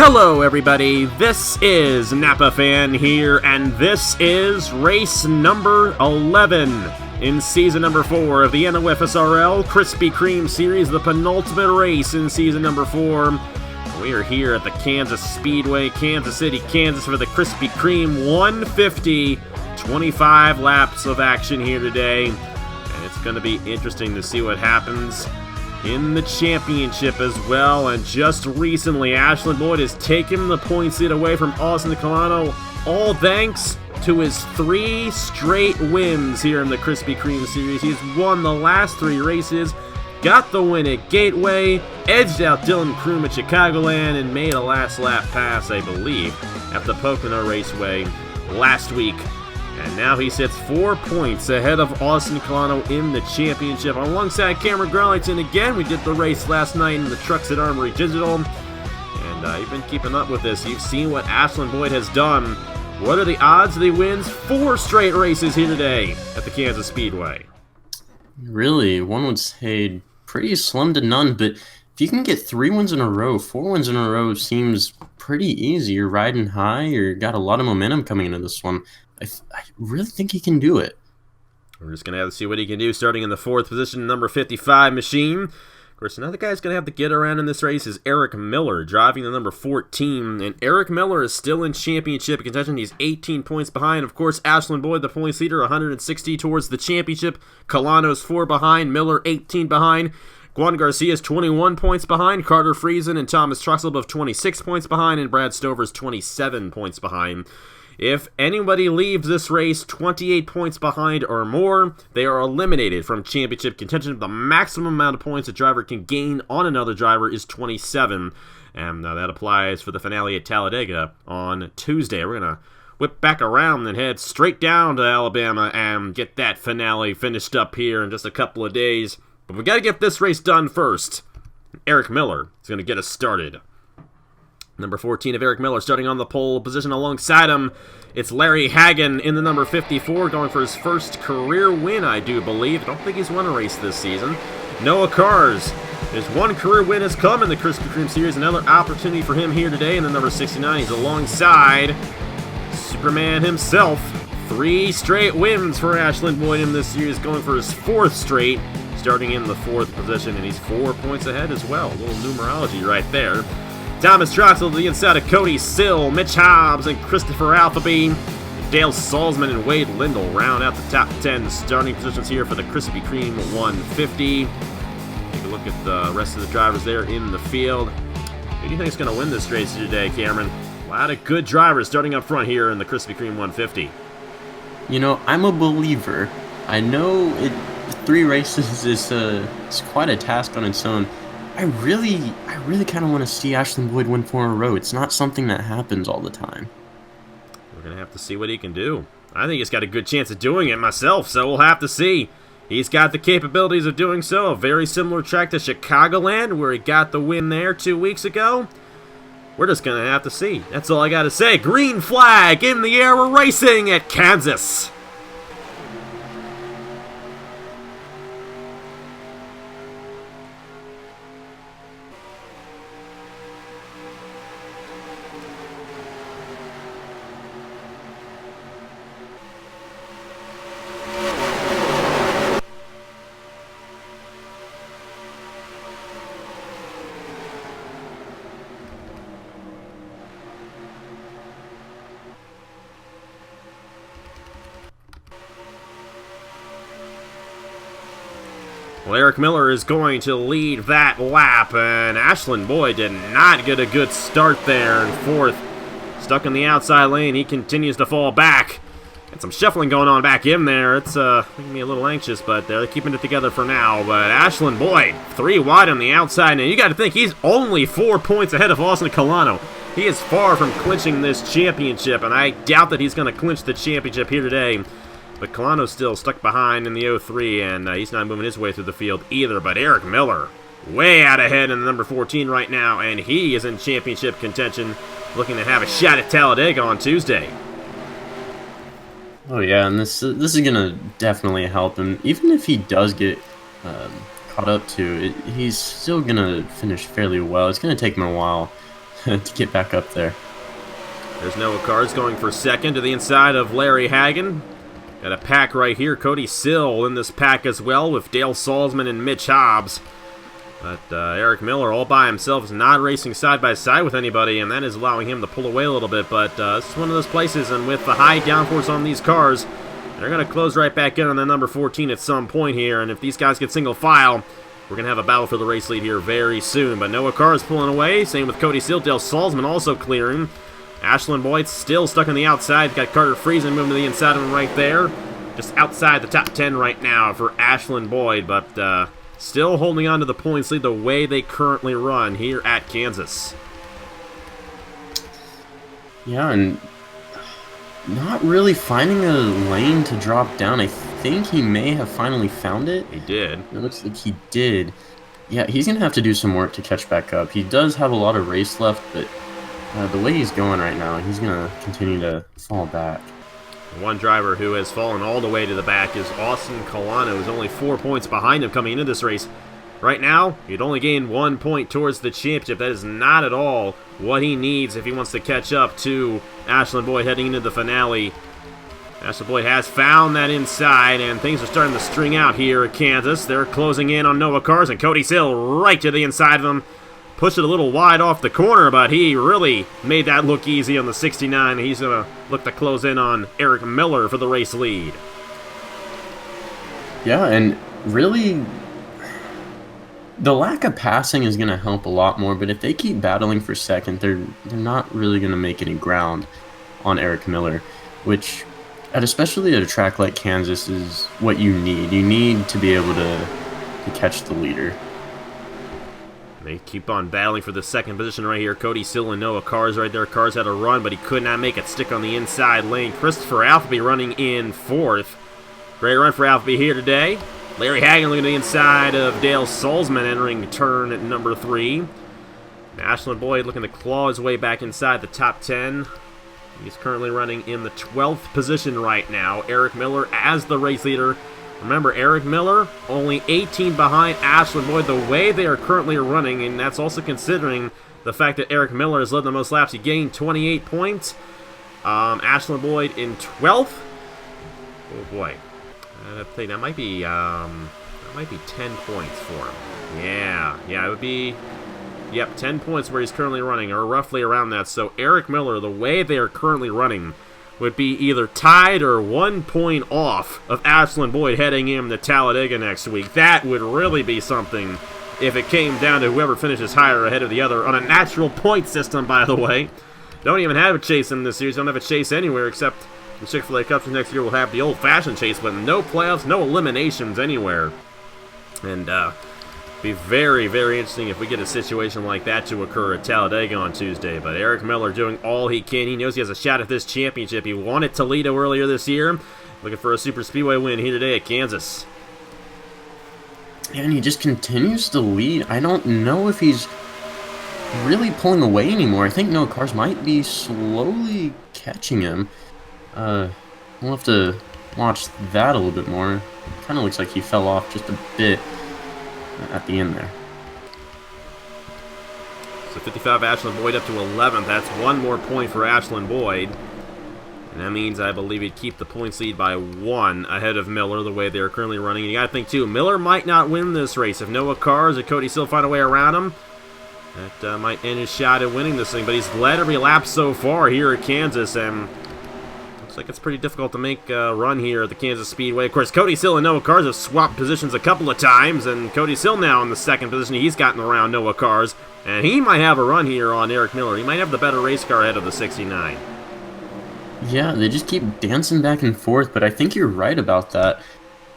Hello everybody, this is Napa Fan here, and this is race number 11 in season number 4 of the NOFSRL Krispy Kreme series, the penultimate race in season number 4. We are here at the Kansas Speedway, Kansas City, Kansas for the Krispy Kreme 150, 25 laps of action here today, and it's going to be interesting to see what happens in the championship as well. And just recently, Ashland Boyd has taken the point lead away from Austin Colano, all thanks to his 3 straight wins here in the Krispy Kreme series. He's won the last 3 races, got the win at Gateway, edged out Dylan Kroom at Chicagoland, and made a last lap pass, I believe, at the Pocono Raceway last week. And now he sits 4 points ahead of Austin Colano in the championship. Alongside Cameron Growlington again, we did the race last night in the trucks at Armory Digital. And you've been keeping up with this. You've seen what Ashland Boyd has done. What are the odds that he wins 4 straight races here today at the Kansas Speedway? Really, one would say pretty slim to none, but if you can get 3 wins in a row, 4 wins in a row seems pretty easy. You're riding high, you're got a lot of momentum coming into this one. I really think he can do it. We're just going to have to see what he can do, starting in the 4th position, number 55 machine. Of course, another guy's going to have to get around in this race is Eric Miller, driving the number 14. And Eric Miller is still in championship contention. He's 18 points behind. Of course, Ashland Boyd, the points leader, 160 towards the championship. Colano's 4 behind. Miller, 18 behind. Juan Garcia's 21 points behind. Carter Friesen and Thomas Truxell both 26 points behind. And Brad Stover's 27 points behind. If anybody leaves this race 28 points behind or more, they are eliminated from championship contention. The maximum amount of points a driver can gain on another driver is 27, and that applies for the finale at Talladega on Tuesday. We're going to whip back around and head straight down to Alabama and get that finale finished up here in just a couple of days. But we got to get this race done first. Eric Miller is going to get us started. Number 14 of Eric Miller starting on the pole position alongside him. It's Larry Hagan in the number 54 going for his first career win, I do believe. I don't think he's won a race this season. Noah Kars, his 1 career win has come in the Krispy Kreme series. Another opportunity for him here today in the number 69. He's alongside Superman himself. 3 straight wins for Ashland Boyd in this series, going for his 4th straight, starting in the 4th position, and he's 4 points ahead as well. A little numerology right there. Thomas Truxell to the inside of Cody Sill, Mitch Hobbs, and Christopher Altheby. Dale Salzman and Wade Lindell round out the top 10 starting positions here for the Krispy Kreme 150. Take a look at the rest of the drivers there in the field. Who do you think is going to win this race today, Cameron? A lot of good drivers starting up front here in the Krispy Kreme 150. You know, I'm a believer. I know 3 races is quite a task on its own. I really kind of want to see Ashland Boyd win 4 in a row. It's not something that happens all the time. We're going to have to see what he can do. I think he's got a good chance of doing it myself, so we'll have to see. He's got the capabilities of doing so. A very similar track to Chicagoland, where he got the win there 2 weeks ago. We're just going to have to see. That's all I got to say. Green flag in the air. We're racing at Kansas. Well, Eric Miller is going to lead that lap, and Ashland Boyd did not get a good start there in 4th. Stuck in the outside lane, he continues to fall back. And some shuffling going on back in there. It's making me a little anxious, but they're keeping it together for now. But Ashland Boyd, 3 wide on the outside. Now, you got to think he's only 4 points ahead of Austin Colano. He is far from clinching this championship, and I doubt that he's going to clinch the championship here today. But Colano's still stuck behind in the 03, and he's not moving his way through the field either. But Eric Miller, way out ahead in the number 14 right now, and he is in championship contention, looking to have a shot at Talladega on Tuesday. Oh yeah, and this is gonna definitely help him. Even if he does get caught up to it, he's still gonna finish fairly well. It's gonna take him a while. to get back up there. There's Noah Cars going for second to the inside of Larry Hagan. Got a pack right here. Cody Sill in this pack as well with Dale Salzman and Mitch Hobbs. But Eric Miller all by himself is not racing side by side with anybody, and that is allowing him to pull away a little bit. But this is one of those places, and with the high downforce on these cars, they're going to close right back in on the number 14 at some point here. And if these guys get single file, we're going to have a battle for the race lead here very soon. But Noah Carr is pulling away. Same with Cody Sill. Dale Salzman also clearing. Ashland Boyd still stuck on the outside. Got Carter Friesen moving to the inside of him right there. Just outside the top 10 right now for Ashland Boyd. But still holding on to the points lead the way they currently run here at Kansas. Yeah, and not really finding a lane to drop down. I think he may have finally found it. He did. It looks like he did. Yeah, he's going to have to do some work to catch back up. He does have a lot of race left, but the way he's going right now, he's going to continue to fall back. One driver who has fallen all the way to the back is Austin Colano, who's only 4 points behind him coming into this race. Right now, he'd only gain 1 point towards the championship. That is not at all what he needs if he wants to catch up to Ashland Boyd heading into the finale. Ashland Boyd has found that inside, and things are starting to string out here at Kansas. They're closing in on Noah Cars, and Cody Sill right to the inside of him. Pushed it a little wide off the corner, but he really made that look easy on the 69. He's going to look to close in on Eric Miller for the race lead. Yeah, and really, the lack of passing is going to help a lot more, but if they keep battling for second, they're not really going to make any ground on Eric Miller, which, especially at a track like Kansas, is what you need. You need to be able to catch the leader. They keep on battling for the second position right here. Cody Sill and Noah Cars right there. Cars had a run, but he could not make it stick on the inside lane. Christopher Altheby running in fourth. Great run for Altheby here today. Larry Hagan looking to the inside of Dale Salzman entering turn at number 3. Ashland Boyd looking to claw his way back inside the top 10. He's currently running in the 12th position right now. Eric Miller as the race leader. Remember, Eric Miller only 18 behind Ashland Boyd the way they are currently running, and that's also considering the fact that Eric Miller has led the most laps. He gained 28 points. Ashland Boyd in 12th. Oh boy, that might be 10 points for him. Yeah, it would be. Yep, 10 points where he's currently running, or roughly around that. So Eric Miller, the way they are currently running, would be either tied or 1 point off of Ashland Boyd heading into Talladega next week. That would really be something if it came down to whoever finishes higher ahead of the other on a natural point system, by the way. Don't even have a chase in this series. Don't have a chase anywhere except the Chick-fil-A Cup next year will have the old-fashioned chase, but no playoffs, no eliminations anywhere. And be very, very interesting if we get a situation like that to occur at Talladega on Tuesday. But Eric Miller doing all he can. He knows he has a shot at this championship. He won at Toledo earlier this year. Looking for a Super Speedway win here today at Kansas. And he just continues to lead. I don't know if he's really pulling away anymore. I think Noah Cars might be slowly catching him. We'll have to watch that a little bit more. Kind of looks like he fell off just a bit at the end there. So 55 Ashland Boyd up to 11th. That's 1 more point for Ashland Boyd. And that means I believe he'd keep the points lead by 1 ahead of Miller the way they're currently running. And you got to think, too, Miller might not win this race. If Noah Cars or Cody Sill find a way around him, that might end his shot at winning this thing. But he's led every lap so far here at Kansas, and looks like it's pretty difficult to make a run here at the Kansas Speedway. Of course, Cody Sill and Noah Cars have swapped positions a couple of times, and Cody Sill now in the second position. He's gotten around Noah Cars, and he might have a run here on Eric Miller. He might have the better race car ahead of the 69. Yeah, they just keep dancing back and forth, but I think you're right about that.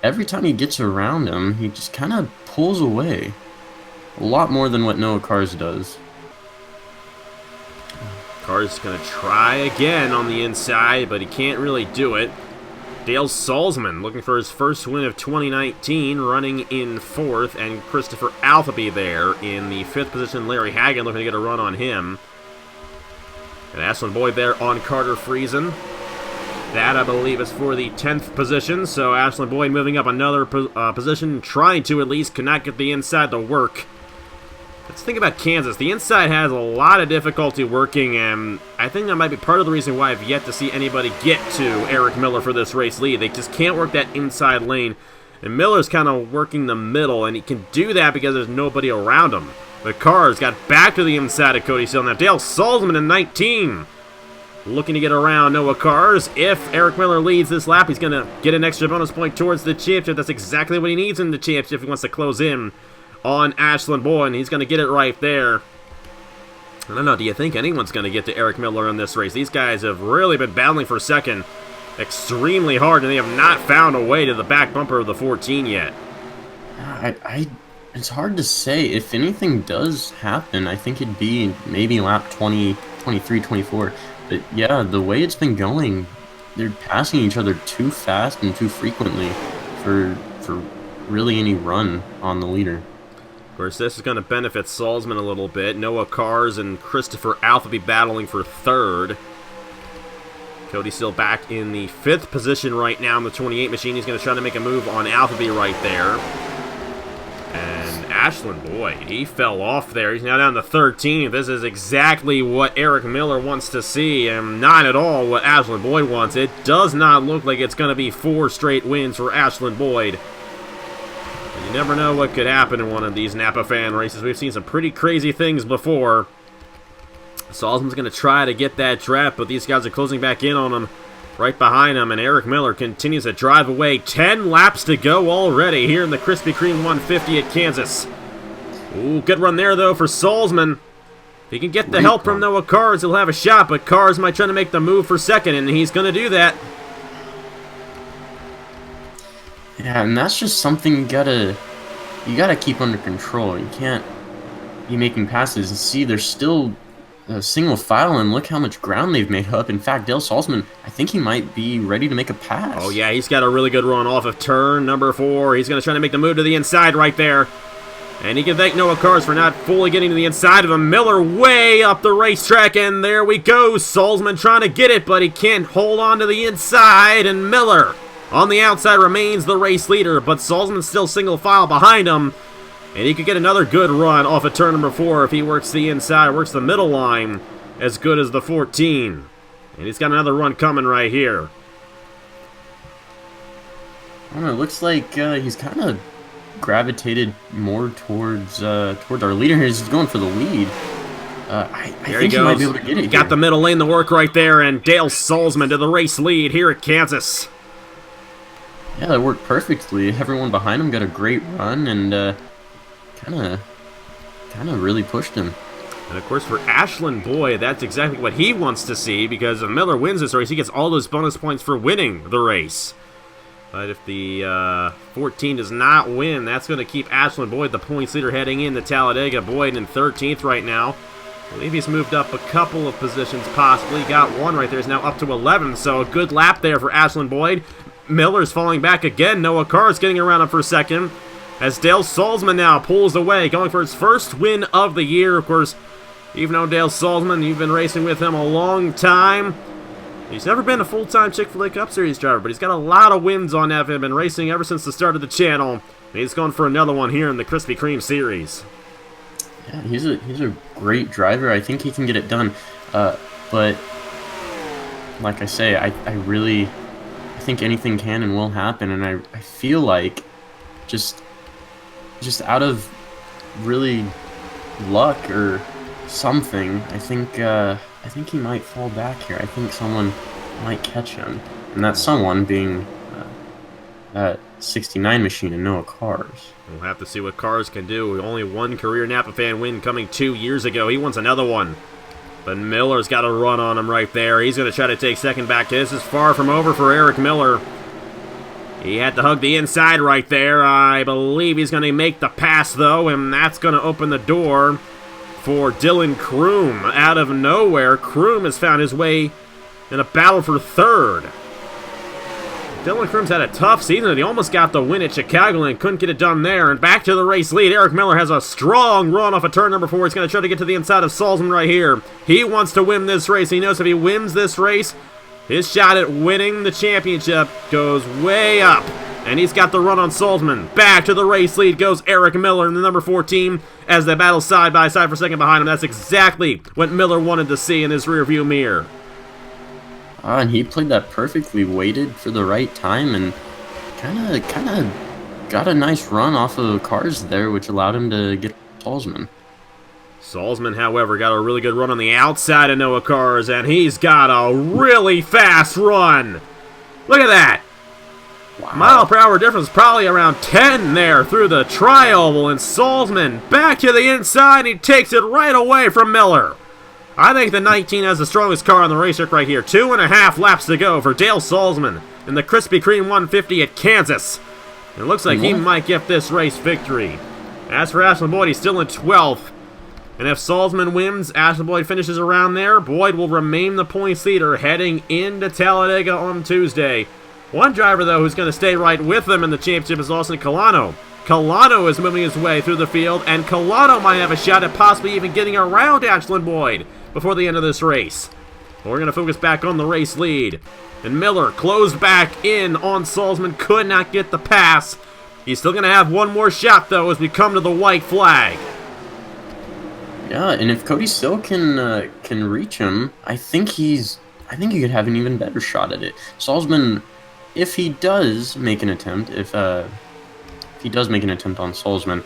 Every time he gets around him, he just kind of pulls away. A lot more than what Noah Cars does. Cars going to try again on the inside, but he can't really do it. Dale Salzman looking for his first win of 2019, running in 4th, and Christopher Altheby there in the 5th position. Larry Hagan looking to get a run on him. And Ashland Boyd there on Carter Friesen. That, I believe, is for the 10th position, so Ashland Boyd moving up another position, trying to at least cannot get the inside to work. Let's think about Kansas. The inside has a lot of difficulty working, and I think that might be part of the reason why I've yet to see anybody get to Eric Miller for this race lead. They just can't work that inside lane, and Miller's kind of working the middle, and he can do that because there's nobody around him. The cars got back to the inside of Cody Steele. Now Dale Salzman in 19, looking to get around Noah Cars. If Eric Miller leads this lap, he's going to get an extra bonus point towards the championship. That's exactly what he needs in the championship if he wants to close in on Ashland Boyd, and he's going to get it right there. I don't know, do you think anyone's going to get to Eric Miller in this race? These guys have really been battling for second extremely hard, and they have not found a way to the back bumper of the 14 yet. It's hard to say. If anything does happen, I think it'd be maybe lap 20, 23, 24. But yeah, the way it's been going, they're passing each other too fast and too frequently for really any run on the leader. Of course, this is going to benefit Salzman a little bit. Noah Cars and Christopher Alphaby battling for third. Cody still back in the 5th position right now in the 28 machine. He's going to try to make a move on Alphaby right there. And Ashland Boyd, he fell off there. He's now down to 13. This is exactly what Eric Miller wants to see, and not at all what Ashland Boyd wants. It does not look like it's going to be 4 straight wins for Ashland Boyd. But you never know what could happen in one of these Napa fan races. We've seen some pretty crazy things before. Salzman's going to try to get that draft, but these guys are closing back in on him. Right behind him, and Eric Miller continues to drive away. 10 laps to go already here in the Krispy Kreme 150 at Kansas. Ooh, good run there, though, for Salzman. If he can get the help from Noah Cars, he'll have a shot, but Cars might try to make the move for second, and he's going to do that. Yeah, and that's just something you gotta keep under control. You can't be making passes. And see, there's still a single file, and look how much ground they've made up. In fact, Dale Salzman, I think he might be ready to make a pass. Oh, yeah, he's got a really good run off of turn number 4. He's going to try to make the move to the inside right there. And he can thank Noah Cars for not fully getting to the inside of him. Miller way up the racetrack, and there we go. Salzman trying to get it, but he can't hold on to the inside, and Miller on the outside remains the race leader, but Salzman's still single file behind him. And he could get another good run off of turn number 4 if he works the inside, works the middle line as good as the 14. And he's got another run coming right here. I don't know, it looks like he's kind of gravitated more towards our leader here. He's going for the lead. I think he might be able to get it. He got the middle lane to work right there, and Dale Salzman to the race lead here at Kansas. Yeah, that worked perfectly. Everyone behind him got a great run, and kind of really pushed him. And of course for Ashland Boyd, that's exactly what he wants to see, because if Miller wins this race, he gets all those bonus points for winning the race. But if the 14 does not win, that's going to keep Ashland Boyd the points leader heading into Talladega. Boyd in 13th right now. I believe he's moved up a couple of positions possibly. Got one right there. He's now up to 11, so a good lap there for Ashland Boyd. Miller's falling back again. Noah Cars getting around him for second. As Dale Salzman now pulls away, going for his first win of the year. Of course, even though Dale Salzman, you've been racing with him a long time. He's never been a full-time Chick-fil-A Cup Series driver, but he's got a lot of wins on that. Been racing ever since the start of the channel. And he's going for another one here in the Krispy Kreme series. Yeah, he's a great driver. I think he can get it done. But like I say, I think anything can and will happen, and I feel like just out of really luck or something, I think he might fall back here. I think someone might catch him, and that someone being that 69 machine and Noah Cars. We'll have to see what Cars can do. Only one career Napa fan win coming 2 years ago. He wants another one. But Miller's got a run on him right there. He's going to try to take second back. This is far from over for Eric Miller. He had to hug the inside right there. I believe he's going to make the pass, though, and that's going to open the door for Dylan Kroom. Out of nowhere, Kroom has found his way in a battle for third. Dylan Kroom's had a tough season, and he almost got the win at Chicago and couldn't get it done there. And back to the race lead. Eric Miller has a strong run off of turn number 4. He's going to try to get to the inside of Salzman right here. He wants to win this race. He knows if he wins this race, his shot at winning the championship goes way up. And he's got the run on Salzman. Back to the race lead goes Eric Miller in the number 14 as they battle side by side for second behind him. That's exactly what Miller wanted to see in his rearview mirror. And he played that perfectly, waited for the right time, and kind of got a nice run off of cars there, which allowed him to get Salzman. Salzman, however, got a really good run on the outside of Noah Cars, and he's got a really fast run. Look at that. Wow. Mile per hour difference, probably around 10 there through the tri-oval, and Salzman back to the inside. He takes it right away from Miller. I think the 19 has the strongest car on the racetrack right here. 2.5 laps to go for Dale Salzman in the Krispy Kreme 150 at Kansas. It looks like he might get this race victory. As for Ashland Boyd, he's still in 12th. And if Salzman wins, Ashland Boyd finishes around there, Boyd will remain the points leader heading into Talladega on Tuesday. One driver, though, who's going to stay right with them in the championship is Austin Colano. Colano is moving his way through the field, and Colano might have a shot at possibly even getting around Ashland Boyd before the end of this race. But we're going to focus back on the race lead. And Miller closed back in on Salzman, could not get the pass. He's still going to have one more shot, though, as we come to the white flag. Yeah, and if Cody Still can reach him, I think he could have an even better shot at it. Salzman, if he does make an attempt, if he does make an attempt on Salzman,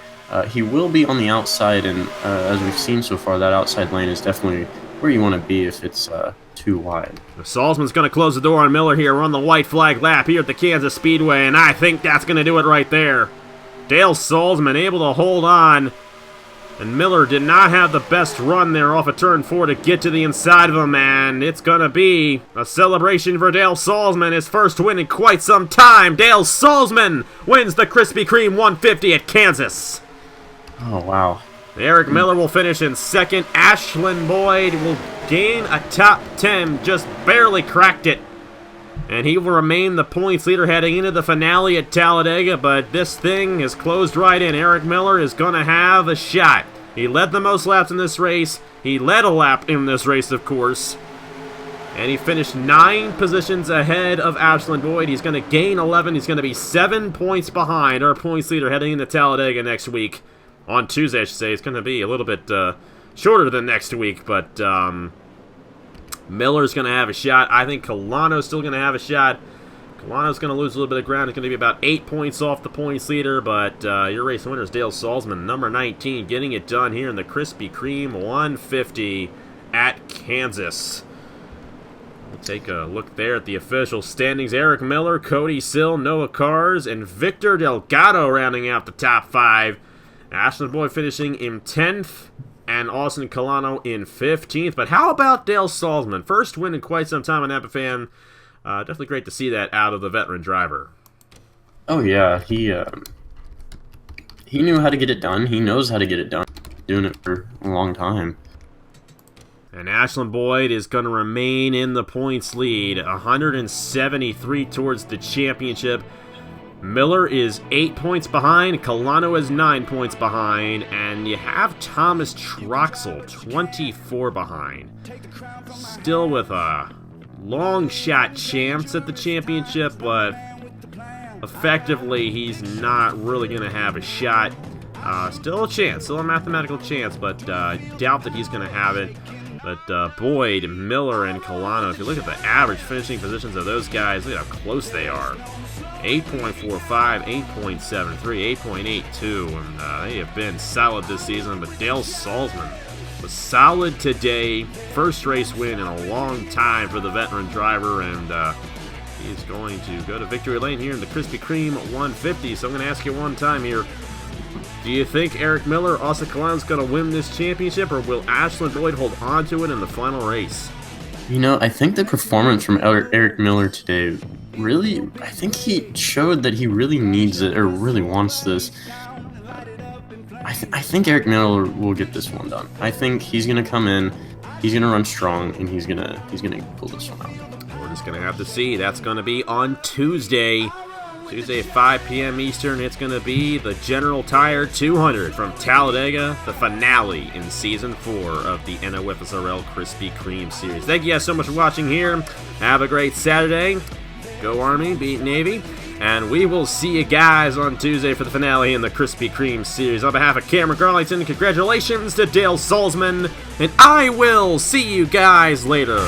he will be on the outside, and as we've seen so far, that outside lane is definitely where you want to be if it's too wide. Salzman's going to close the door on Miller here. We're on the white flag lap here at the Kansas Speedway, and I think that's going to do it right there. Dale Salzman able to hold on. And Miller did not have the best run there off of turn 4 to get to the inside of him, and it's going to be a celebration for Dale Salzman, his first win in quite some time. Dale Salzman wins the Krispy Kreme 150 at Kansas. Oh, wow. Eric Miller will finish in second. Ashland Boyd will gain a top 10, just barely cracked it. And he will remain the points leader heading into the finale at Talladega, but this thing is closed right in. Eric Miller is going to have a shot. He led the most laps in this race. He led a lap in this race, of course. And he finished 9 positions ahead of Ashland Boyd. He's going to gain 11. He's going to be 7 points behind our points leader heading into Talladega next week. On Tuesday, I should say. It's going to be a little bit shorter than next week, but Miller's going to have a shot. I think Colano's still going to have a shot. Colano's going to lose a little bit of ground. It's going to be about 8 points off the points leader, but your race winner is Dale Salzman, number 19, getting it done here in the Krispy Kreme 150 at Kansas. We'll take a look there at the official standings. Eric Miller, Cody Sill, Noah Cars, and Victor Delgado rounding out the top 5. Ashland Boyd finishing in 10th. And Austin Colano in 15th. But how about Dale Salzman? First win in quite some time on Napa Fan. Definitely great to see that out of the veteran driver. Oh, yeah. He knew how to get it done. He knows how to get it done. Doing it for a long time. And Ashland Boyd is going to remain in the points lead. 173 towards the championship. Miller is 8 points behind, Colano is 9 points behind, and you have Thomas Troxel 24 behind. Still with a long shot chance at the championship, but effectively he's not really going to have a shot. Still a chance, still a mathematical chance, but doubt that he's going to have it. But Boyd, Miller, and Colano, if you look at the average finishing positions of those guys, look at how close they are. 8.45, 8.73, 8.82, and they have been solid this season. But Dale Salzman was solid today. First race win in a long time for the veteran driver, and he's going to go to victory lane here in the Krispy Kreme 150. So I'm going to ask you one time here. Do you think Eric Miller, Austin Colano is going to win this championship, or will Ashland Boyd hold on to it in the final race? You know, I think the performance from Eric Miller today really, I think he showed that he really needs it, or really wants this. I think Eric Miller will get this one done. I think he's going to come in, he's going to run strong, and he's going to pull this one out. We're just going to have to see. That's going to be on Tuesday. Tuesday at 5 p.m. Eastern, it's going to be the General Tire 200 from Talladega, the finale in Season 4 of the NOFSRL Krispy Kreme Series. Thank you guys so much for watching here. Have a great Saturday. Go Army, beat Navy. And we will see you guys on Tuesday for the finale in the Krispy Kreme series. On behalf of Cameron Garlington, congratulations to Dale Salzman, and I will see you guys later.